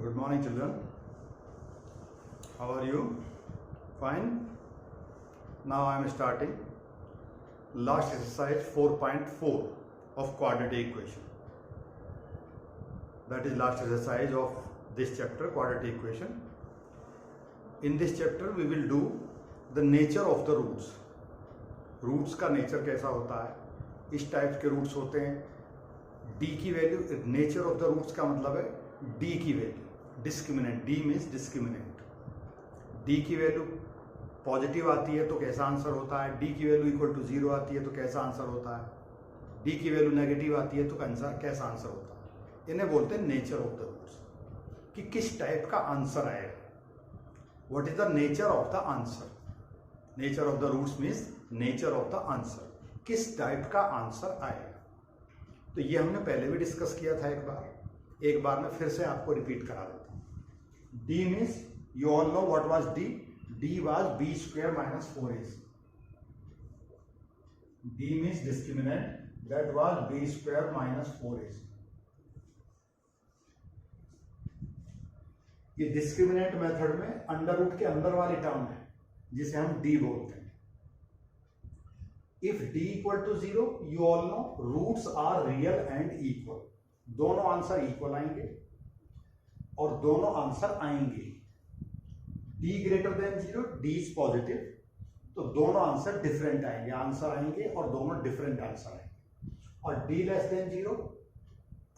Good morning, children. How are you? Fine. Now I am starting last exercise 4.4 of quadratic equation. That is last exercise of this chapter, quadratic equation. In this chapter we will do the nature of the roots. Roots का nature कैसा होता है, इस type के roots होते हैं. D की value, nature of the roots का मतलब है डी की value, discriminant. D means discriminant. D की वैल्यू पॉजिटिव आती है तो कैसा आंसर होता है, डी की वैल्यू इक्वल टू 0 आती है तो कैसा आंसर होता है, डी की वैल्यू नेगेटिव आती है तो कैसा आंसर होता है. इन्हें बोलते हैं नेचर ऑफ द रूट्स, कि किस टाइप का आंसर आएगा. What is the nature of the answer. Nature of the roots means nature of the answer, किस टाइप का आंसर आएगा. तो ये हमने पहले भी डिस्कस किया था एक बार मैं फिर से आपको रिपीट करा देता हूं. D means you all know what was D. D was B square minus 4ac. D means discriminant, that was B square minus 4ac. ये डिस्क्रिमिनेंट मेथड में अंडर रूट के अंदर वाली टर्म है जिसे हम डी बोलते हैं. If d equal to 0, you all know roots are real and equal. दोनों आंसर इक्वल आएंगे और दोनों आंसर आएंगे. d greater than 0, d is positive, तो दोनों आंसर डिफरेंट आएंगे. आंसर आएंगे और दोनों डिफरेंट आंसर आएंगे. और d less than 0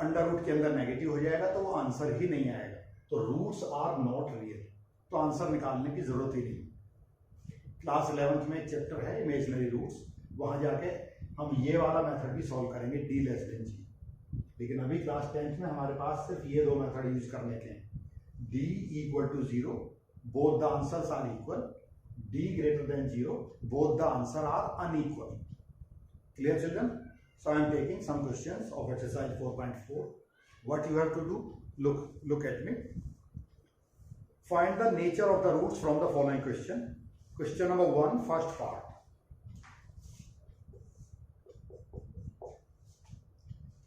under root के अंदर नेगेटिव हो जाएगा तो वो आंसर ही नहीं आएगा. तो रूट्स आर नॉट रियल, तो आंसर निकालने की जरूरत ही नहीं. क्लास 11th में एक चैप्टर है इमेजिनरी रूट्स, वहां जाके हम ये वाला मेथड भी सॉल्व करेंगे, डी लेस देन जी. लेकिन अभी क्लास 10th में हमारे पास सिर्फ ये दो मेथड यूज करने के हैं. D equal to 0, both the answers are equal. D greater than 0, both the answer are unequal. Clear children? So I am taking some questions of exercise 4.4. What you have to do, look at me. Find the nature of the roots from the following question. Question number 1, first part.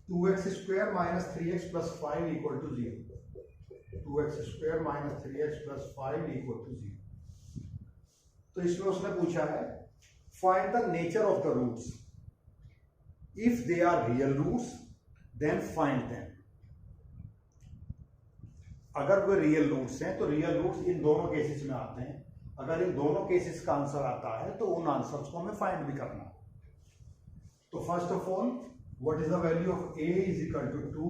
2x square minus 3x plus 5 equal to 0. 2x square minus 3x plus 5 equal to 0. तो इसमें उसने पूछा है find the nature of the roots. If they are real roots, then find them. अगर वो real roots हैं तो real roots in दोनों केसेस में आते हैं. अगर इन दोनों केसेस का आंसर आता है तो उन आंसर्स को हमें फाइंड भी करना है. तो first of all, what is the value of a is equal to 2,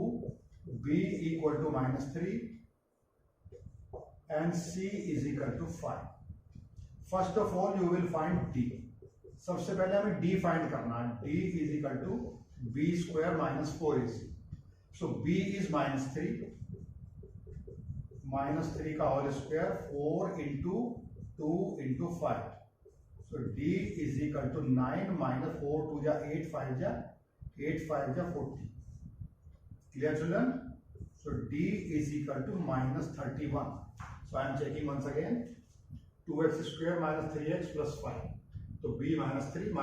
b equal to minus 3 and c is equal to 5. First of all you will find d. सबसे पहले हमें d फाइंड करना है. d is equal to b square minus 4ac. so b is minus 3 का whole square 4 into 2 into 5. so d is equal to 9 minus 4 2 जा 8 5 जा 8 5 जा 40. Clear children? So d is equal to minus 31. So I am checking once again. 2x square minus 3x plus 5. So b minus 3 का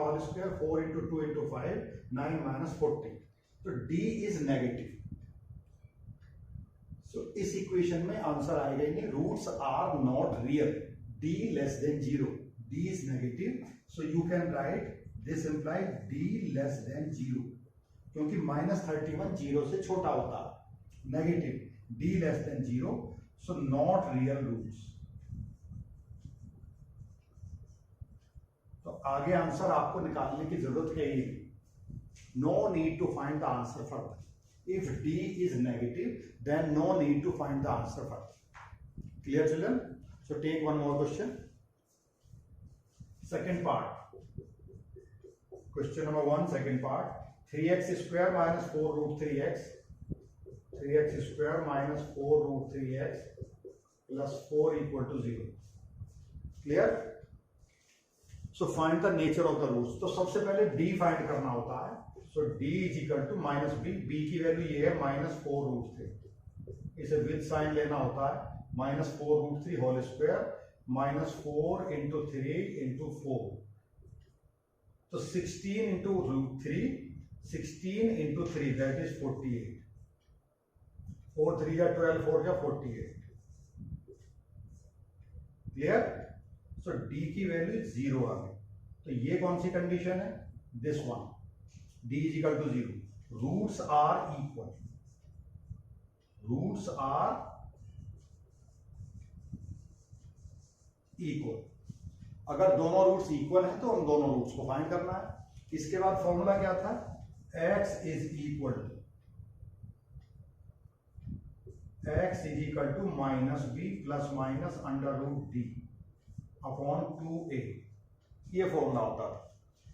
whole square 4 into 2 into 5 9 minus 40. So d is negative. So इस equation में answer आएगा नहीं. Roots are not real. d less than 0. d is negative. So you can write this implies d less than 0, क्योंकि minus 31 0 से छोटा होता है. Negative, d less than 0, so not real roots. तो आगे आंसर आपको निकालने की जरूरत है ही. no need to find the answer further. if d is negative then no need to find the answer further. Clear children? So take one more question. Second part. Question number 1, second part. 3x square minus 4 root 3x. 3x square minus 4 root 3x plus 4 equal to 0. Clear? So find the nature of the roots. तो सबसे पहले d find करना होता है. So d is equal to minus b. b की value ये है minus 4 root 3. इसे विद साइन लेना होता है. minus 4 root 3 whole square minus 4 into 3 into 4. तो 16 into root 3, 16 into 3 that is 48. 4 3 या 12, 4 या 48। क्लियर? सो डी की वैल्यू 0 आ गई। तो ये कौन सी कंडीशन है? This one, D is equal to 0। Roots are equal, roots are equal. अगर दोनों रूट्स इक्वल हैं तो हम दोनों रूट्स को फाइंड करना है। इसके बाद फॉर्मूला क्या था? x is equal to minus B plus minus under root D upon 2a। ये फॉर्मूला होता था।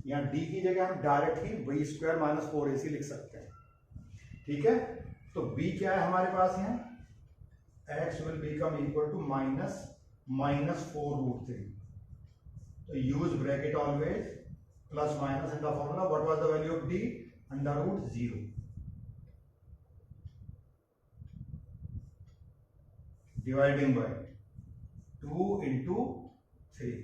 यहां डी की जगह हम डायरेक्ट ही बी स्क्वायर माइनस 4ac लिख सकते हैं। ठीक है? तो b क्या है हमारे पास? यहाँ x will become equal to minus 4 root 3। तो use bracket always, plus minus in the formula. What was the value of D? Under root 0 dividing by 2 into 3।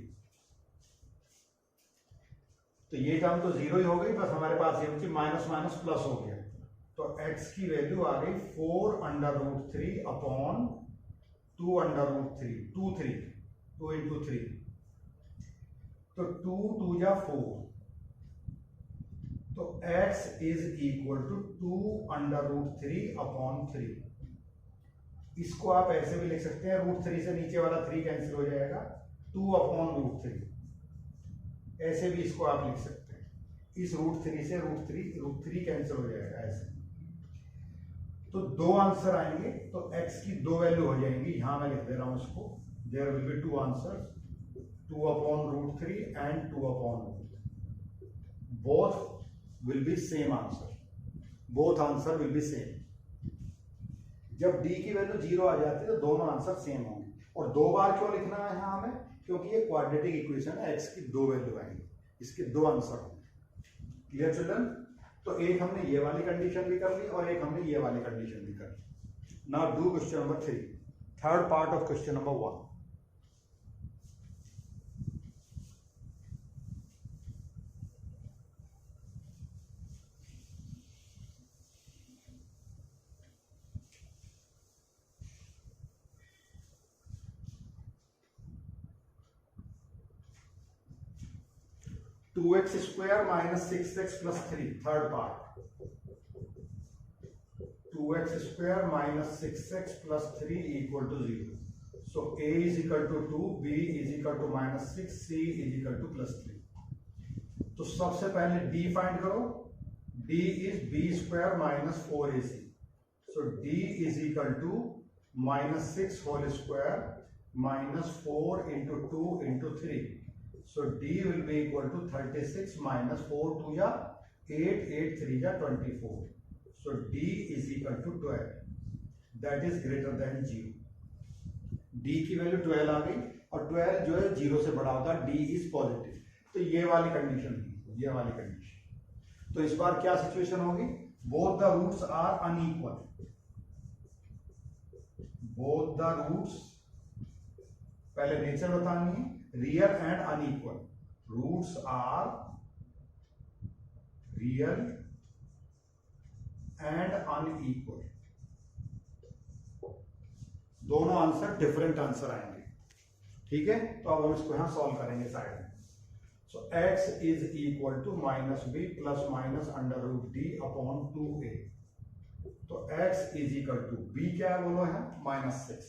तो ये टर्म तो 0 ही हो गई, बस हमारे पास ये बची माइनस माइनस प्लस हो गया। तो x की वैल्यू आ गई 4 under root 3 upon 2 under root 3, 2 into 3। तो 2 2 जा 4। तो x is equal to 2 under root 3 upon 3। इसको आप ऐसे भी लिख सकते हैं, रूट 3 से नीचे वाला 3 कैंसिल हो जाएगा, 2 अपॉन रूट 3। ऐसे भी इसको आप लिख सकते हैं। इस रूट 3 से रूट 3 कैंसिल हो जाएगा ऐसे। तो दो आंसर आएंगे। तो x की दो वैल्यू हो जाएंगी। यहां मैं लिख दे रहा हूं इसको, there will be 2 answers, 2 upon root 3 and 2 upon root 3। Both will be same answer, both answer will be same. जब d की वैल्यू 0 आ जाती है तो दोनों आंसर सेम होंगे। और 2 बार क्यों लिखना है यहां हमें? क्योंकि ये क्वाड्रेटिक इक्वेशन है, x की 2 वैल्यू आएंगी, इसके 2 आंसर होंगे। Clear children? तो एक हमने ये वाली कंडीशन भी कर ली और एक हमने ये वाली कंडीशन भी कर ली। Now do question number 3, third part of question number 1। 2x square minus 6x plus 3, third part। 2x square minus 6x plus 3 equal to 0. So a is equal to 2, b is equal to minus 6, c is equal to plus 3. तो सबसे पहले d find करो। d is b square minus 4ac. So d is equal to minus 6 whole square minus 4 into 2 into 3. So d will be equal to 36 minus 4 2 या 8, 8 3 या 24. So d is equal to 12. That is greater than 0. d की value 12 आ गई और 12 जो है 0 से बड़ा होता है, d is पॉजिटिव। तो ये वाली कंडीशन थी, ये वाली कंडीशन। तो इस बार क्या सिचुएशन होगी? Both the roots are unequal, both the roots, पहले नेचर बतानी है, real and unequal. Roots are real and unequal, दोनों आंसर डिफरेंट आंसर आएंगे। ठीक है? तो अब हम इसको यहां सॉल्व करेंगे साइड में। So x is equal to minus B plus minus under root D upon 2a। तो x is equal to b क्या है बोलो है? -6।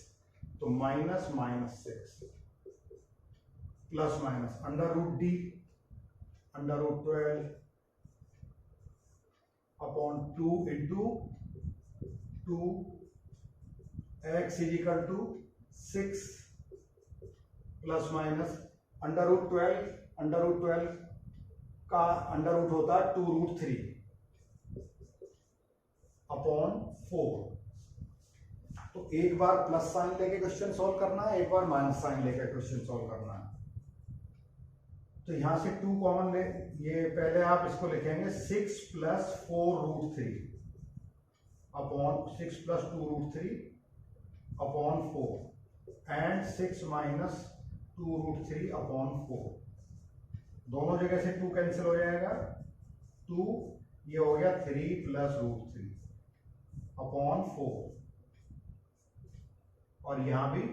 तो minus minus 6 plus minus under root D under root 12 upon 2 into 2। x is equal to 6 plus minus under root 12 का under root होता है 2 root 3 upon 4। तो एक बार प्लस साइन लेके क्वेश्चन सॉल्व करना है, एक बार माइनस साइन लेके क्वेश्चन सॉल्व करना है। तो यहां से 2 कॉमन ले, ये पहले आप इसको लिखेंगे 6 plus 4 root 3 upon 6 plus 2 root 3 upon 4 and 6 minus 2 root 3 upon 4। दोनों जगह से 2 कैंसिल हो जाएगा, 2 ये हो गया 3 प्लस रूट 3 अपॉन 4। और यहां भी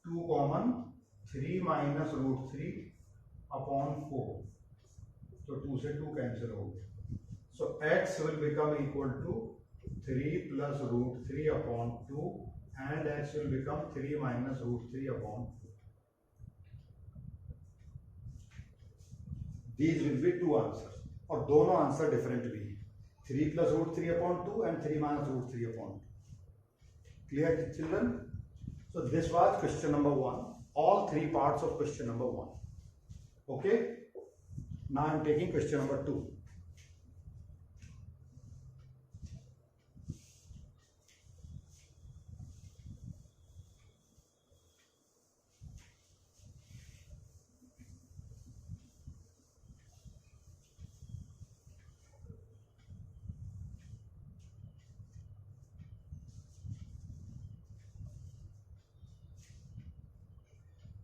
2 कॉमन, 3 माइनस रूट 3 अपॉन 4, तो 2 से 2 कैंसिल हो गया। So x will become equal to 3 plus root 3 upon 2 and x will become 3 minus root 3 upon 4. These will be two answers, और दोनों आंसर डिफरेंट भी है, 3 plus root 3 upon 2 and 3 minus root 3 upon 2. Clear, children? So this was question number 1. All 3 parts of question number 1. Okay? Now I am taking question number 2.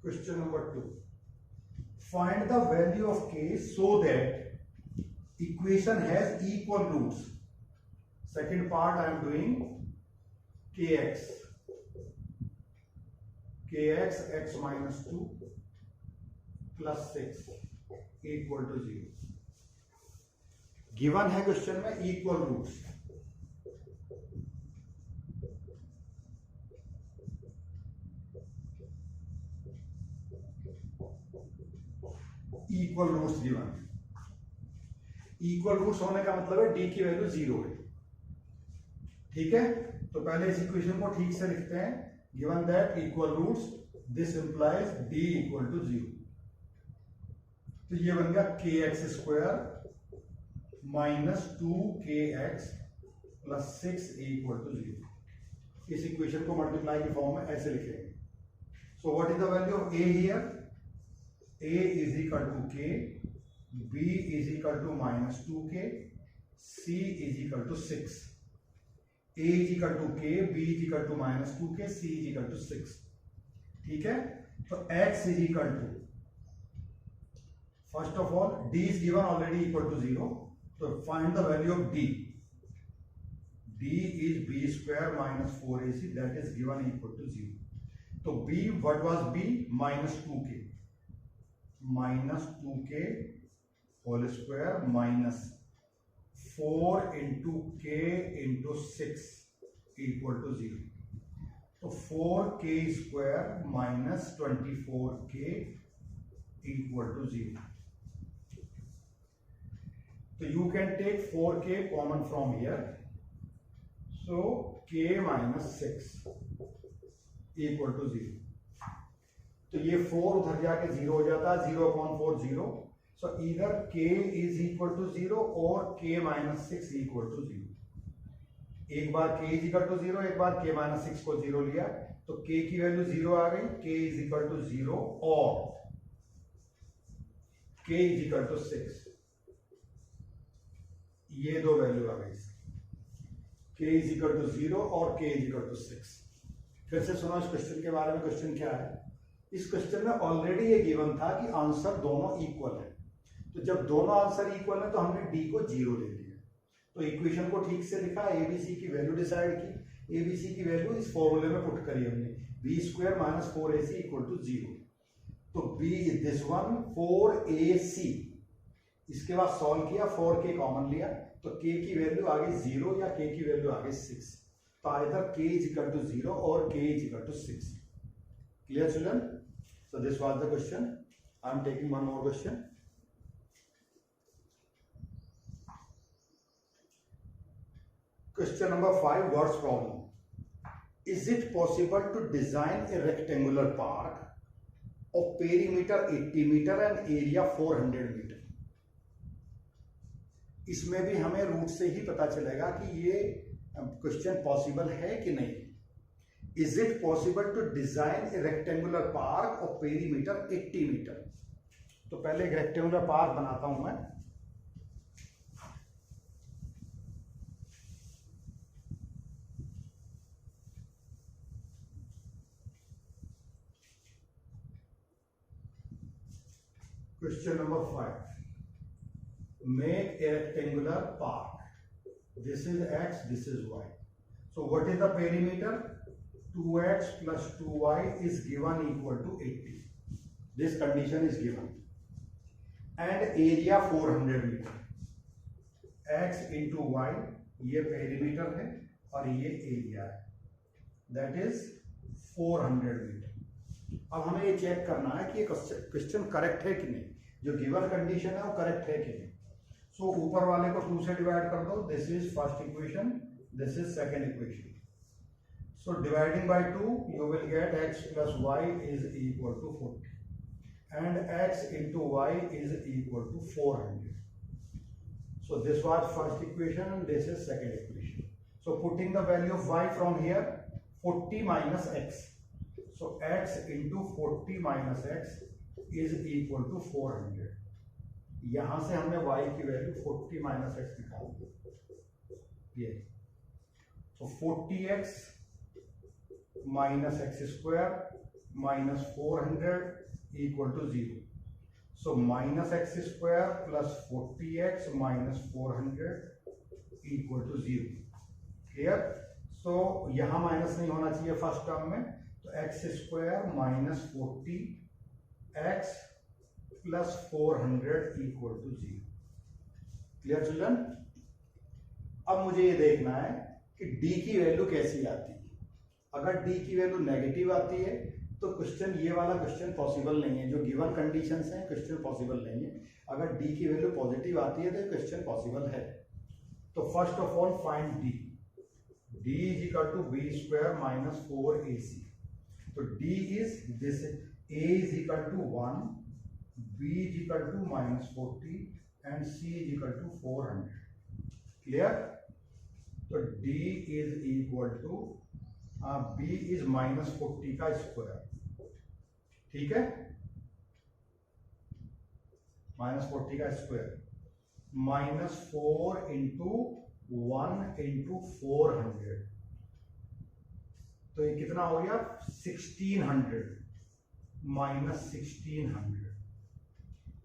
Question number 2. Find the value of k so that equation has equal roots. Second part I am doing kx. Kx x minus 2 plus 6 equal to 0. Given है question में equal roots. Equal roots given है. Equal roots होने का मतलब है d की value 0 है. ठीक है, तो पहले इस इक्वेशन को ठीक से लिखते हैं. Given that equal roots, this implies d equal to 0. तो ये बन गया kx square minus 2kx plus 6 equal to 0. इस इक्वेशन को मल्टीप्लाई की फॉर्म में ऐसे लिखेंगे. So what is the value of a here? a is equal to k, b is equal to minus 2k, c is equal to 6. a is equal to k, b is equal to minus 2k, c is equal to 6. ठीक है, तो x is equal to, first of all d is given already equal to 0, so find the value of d. d is b square minus 4ac, that is given equal to 0. तो b, what was b? Minus 2k. Minus 2k whole square minus 4 into k into 6 equal to 0. तो 4k square minus 24k equal to 0. तो you can take 4k common from here, so k minus 6 equal to 0. तो ये 4 उधर जाके 0 हो जाता है, 0 upon 4 0. सो इधर k इज इक्वल टू 0 और k माइनस 6 इक्वल टू 0. एक बार k इज इक्वल टू 0, एक बार k माइनस 6 को 0 लिया, तो k की वैल्यू 0 आ गई, k इज इक्वल टू 0 और k इज इक्वल टू 6. ये दो वैल्यू आ गई, k इज इक्वल टू 0 और k इज इक्वल टू 6. फिर से सुनो इस क्वेश्चन के बारे में. क्वेश्चन क्या है? इस क्वेश्चन में ऑलरेडी ये गिवन था कि आंसर दोनों इक्वल है. तो जब दोनों आंसर इक्वल है तो हमने d को 0 ले लिया. तो इक्वेशन को ठीक से लिखा, abc की वैल्यू डिसाइड की. abc की वैल्यू इस फॉर्मूले में पुट करी हमने, b square minus 4ac equal to 0. तो b is this one 4ac. इसके बाद सॉल्व किया, 4k कॉमन लिया, तो k की वैल्यू आ गई 0 या k की वैल्यू आ गई 6. तो either k is equal to 0 और k is equal to 6. Clear, children? So this was the question. I am taking one more question. Question number 5, words problem. Is it possible to design a rectangular park of perimeter 80 meter and area 400 meter? इसमें भी हमें root से ही पता चलेगा कि ये question possible है कि नहीं. Is it possible to design a rectangular park of perimeter 80 meter? तो पहले एक रेक्टेंगुलर पार्क बनाता हूं मैं. Question number 5. Make a rectangular park. This is x, this is y. So what is the perimeter? 2x plus 2y is given equal to 80. This condition is given. And area 400 metre. x into y ये perimeter है और ये area है, that is 400 metre. अब हमें ये check करना है कि ये क्वेश्चन करेक्ट है कि नहीं, जो गिवन कंडीशन है वो करेक्ट है कि नहीं. सो ऊपर वाले को 2 से डिवाइड कर दो. This is first equation, this is second equation. So dividing by 2 you will get x plus y is equal to 40 and x into y is equal to 400. So this was first equation and this is second equation. So putting the value of y from here, 40 minus x. So x into 40 minus x is equal to 400. यहां से हमने y की value 40 minus x निकाल दी. ये so 40x minus x square minus 400 equal to 0. So minus x square plus 40x minus 400 equal to 0. Clear? So यहाँ minus नहीं होना चाहिए फर्स्ट टर्म में, तो x square minus 40x plus 400 equal to 0. Clear children? अब मुझे ये देखना है कि d की वैल्यू कैसी आती है. अगर d की वैल्यू नेगेटिव आती है तो क्वेश्चन, ये वाला क्वेश्चन पॉसिबल नहीं है. जो गिवन कंडीशंस हैं क्वेश्चन पॉसिबल नहीं है. अगर डी की वैल्यू पॉजिटिव आती है तो क्वेश्चन पॉसिबल है. तो first of all find D. D is equal to B square minus 4ac. तो D is this, a is equal to 1, b is equal to minus 40 and c is equal to 400. Clear? तो d is equal to b is minus 40 का square. ठीक है, minus 40 का square minus 4 into 1 into 400. तो ये कितना हो गया 1600 माइनस 1600.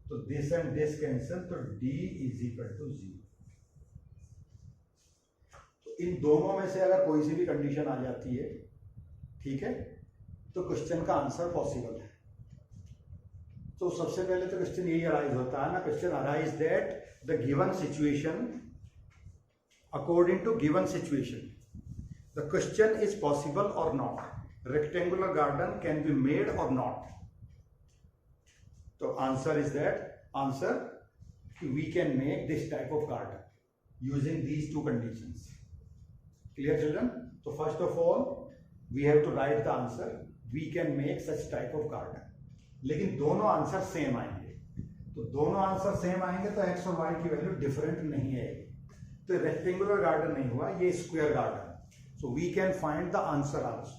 तो दिस एंड दिस कैंसिल, तो d इज इक्वल टू 0. इन दोनों में से अगर कोई सी भी कंडीशन आ जाती है, ठीक है, तो क्वेश्चन का आंसर पॉसिबल है. तो सबसे पहले तो क्वेश्चन यही अराइज होता है ना, question arise that the given situation, according to given situation the question is possible और not. Rectangular garden can be made और नॉट. तो answer is that, answer we can make this type of garden using these two conditions. Clear children? So first of all we have to write the answer. We can make such type of garden. लेकिन दोनों answer same आएंगे. तो दोनों answer same आएंगे तो x और y की value different नहीं है. तो रेक्टेंगुलर गार्डन नहीं हुआ, ये square garden. So we can find the answer also.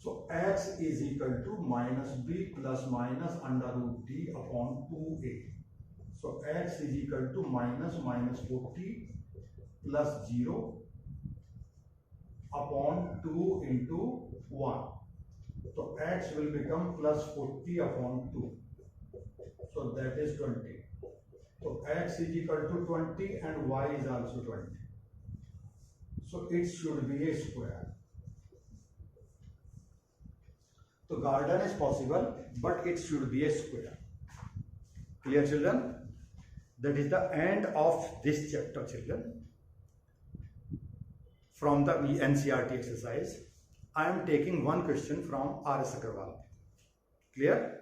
So x is equal to minus b plus minus under root d upon 2a. So x is equal to minus 40 plus 0 upon 2 into 1. So x will become plus 40 upon 2. So that is 20. So x is equal to 20 and y is also 20. So it should be a square. So garden is possible, but it should be a square. Clear children? That is the end of this chapter, children. From the NCERT exercise, I am taking one question from R.S. Agarwal. Clear?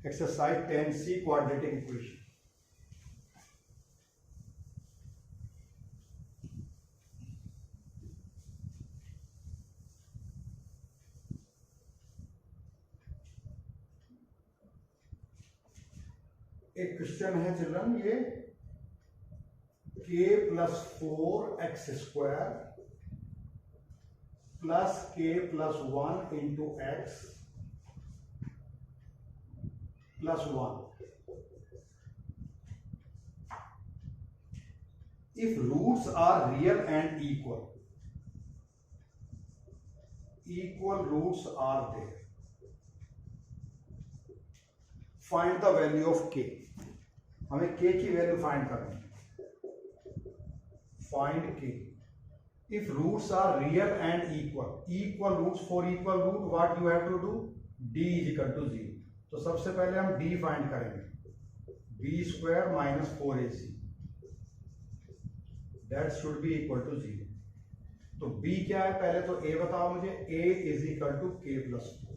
Exercise 10C, quadratic equation. एक question है children, ये k plus 4x square plus k plus 1 into x plus 1. If roots are real and equal roots are there. Find the value of के, हमें के की value find करनी है। Find K if roots are real and equal roots, for equal root what you have to do, d is equal to 0। तो सबसे पहले हम d फाइंड करेंगे, b square minus 4ac, that should be equal to 0। तो b क्या है, पहले तो a बताओ मुझे, a is equal to k plus 4,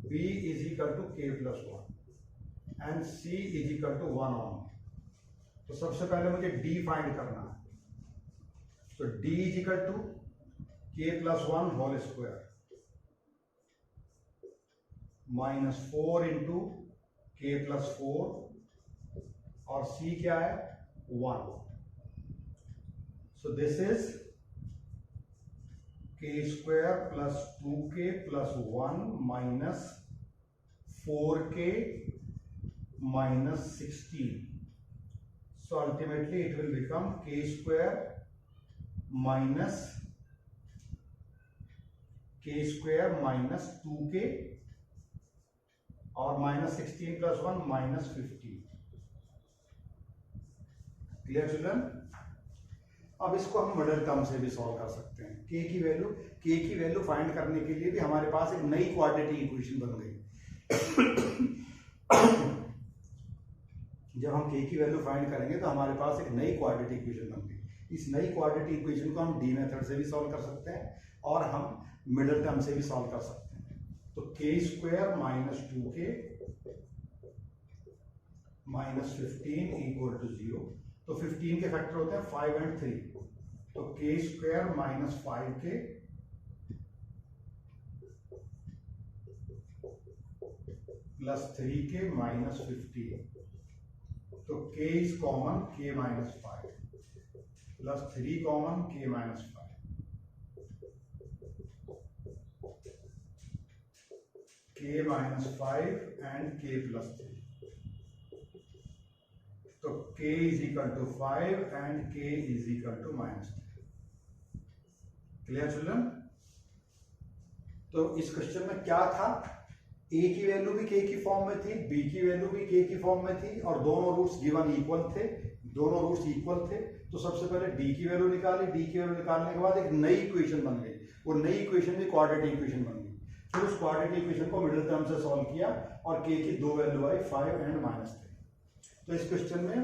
b is equal to k plus 1 and c is equal to 1 1। तो सबसे पहले मुझे d फाइंड करना है, तो d is equal to k plus 1 whole square minus 4 into k plus 4 और c क्या है 1। So this is k square plus 2k plus 1 minus 4k minus 16. So ultimately it will become k square minus 2k और minus 16 plus 1 minus 15. Clear children? अब इसको हम middle term से भी solve कर सकते हैं। k की वैल्यू फाइंड करने के लिए भी हमारे पास एक नई क्वाड्रेटिक इक्वेशन बन गई। जब हम k की वैल्यू फाइंड करेंगे तो हमारे पास एक नई क्वाड्रेटिक इक्वेशन बन गई। इस नई क्वाड्रेटिक इक्वेशन को हम डी मेथड से भी सॉल्व कर सकते हैं और हम मिडिल टर्म से भी सॉल्व कर सकते हैं। तो k square minus 2k minus 15 equal to 0। तो 15 के फैक्टर होते हैं 5 एंड 3। तो k square minus 5k plus 3k minus 15। तो k is common, k minus 5 plus 3 common, k minus 5। k minus 5 and k plus 3। तो k is equal to 5 and k is equal to minus 3। Clear children? तो इस question में क्या था, a की value भी k की फॉर्म में थी, b की वैल्यू भी k की फॉर्म में थी और दोनों रूट्स गिवन इक्वल थे, दोनों रूट्स इक्वल थे। तो सबसे पहले d की वैल्यू निकाली, d की वैल्यू निकालने के बाद एक नई इक्वेशन बन गई। वो नई इक्वेशन भी क्वाड्रेटिक इक्वेशन बन गई। फिर उस क्वाड्रेटिक इक्वेशन को मिडिल टर्म से सॉल्व किया और k की दो वैल्यू आई 5 एंड माइनस 3। तो इस क्वेश्चन में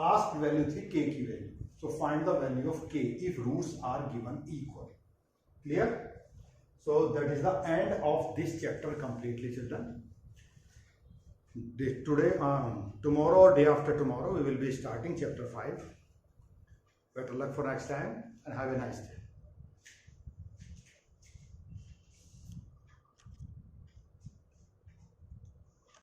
आस्क्ड वैल्यू थी k की वैल्यू। So find the value of k if roots are given equal. Clear? So that is the end of this chapter completely, children. Today, tomorrow or day after tomorrow, we will be starting chapter 5. Better luck for next time and have a nice day.